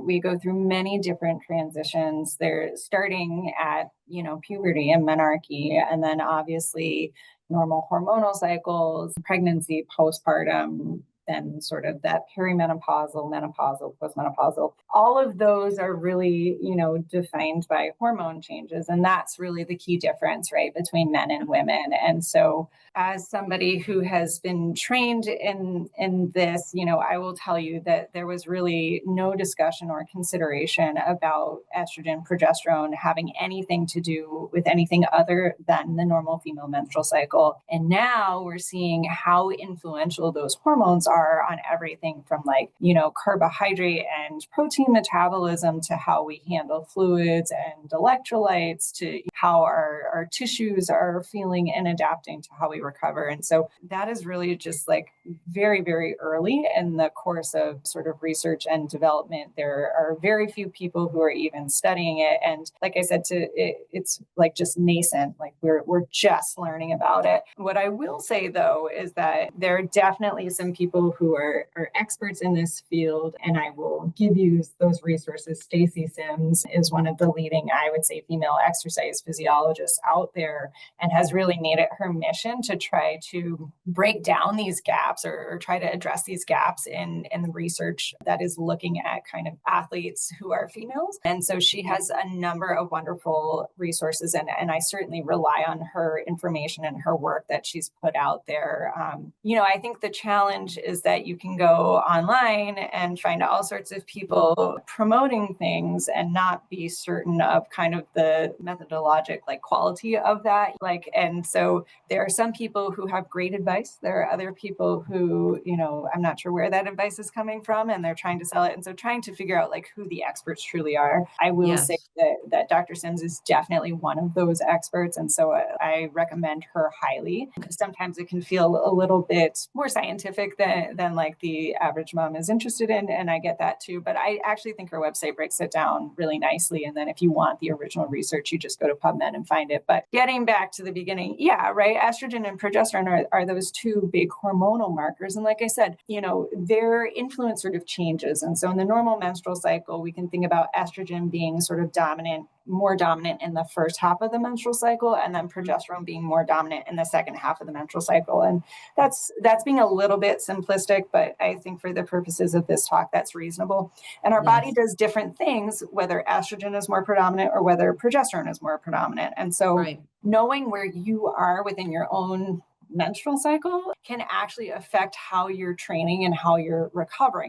we go through many different transitions. They're starting at, puberty and menarche, and then obviously normal hormonal cycles, pregnancy, postpartum, then sort of that perimenopausal, menopausal, postmenopausal. All of those are really, defined by hormone changes. And that's really the key difference, right, between men and women. And so as somebody who has been trained in this, I will tell you that there was really no discussion or consideration about estrogen, progesterone having anything to do with anything other than the normal female menstrual cycle. And now we're seeing how influential those hormones are on everything from carbohydrate and protein metabolism to how we handle fluids and electrolytes to how our tissues are feeling and adapting to how we recover. And so that is really just very, very early in the course of sort of research and development. There are very few people who are even studying it. And like I said, it's just nascent, we're just learning about it. What I will say though, is that there are definitely some people who are experts in this field. And I will give you those resources. Stacy Sims is one of the leading, I would say, female exercise physiologists out there and has really made it her mission to try to break down these gaps or try to address these gaps in the research that is looking at kind of athletes who are females. And so she has a number of wonderful resources, and I certainly rely on her information and her work that she's put out there. I think the challenge is that you can go online and find all sorts of people promoting things and not be certain of kind of the methodologic quality of that. And so there are some people who have great advice. There are other people who, I'm not sure where that advice is coming from and they're trying to sell it. And so trying to figure out who the experts truly are. I will say that Dr. Sims is definitely one of those experts. And so I recommend her highly. Sometimes it can feel a little bit more scientific than the average mom is interested in. And I get that too. But I actually think her website breaks it down really nicely. And then if you want the original research, you just go to PubMed and find it. But getting back to the beginning, yeah, right. Estrogen and progesterone are those two big hormonal markers. And like I said, their influence sort of changes. And so in the normal menstrual cycle, we can think about estrogen being sort of more dominant in the first half of the menstrual cycle, and then progesterone being more dominant in the second half of the menstrual cycle. And that's being a little bit simplistic, but I think for the purposes of this talk, that's reasonable. And our body does different things, whether estrogen is more predominant or whether progesterone is more predominant. And so knowing where you are within your own menstrual cycle can actually affect how you're training and how you're recovering.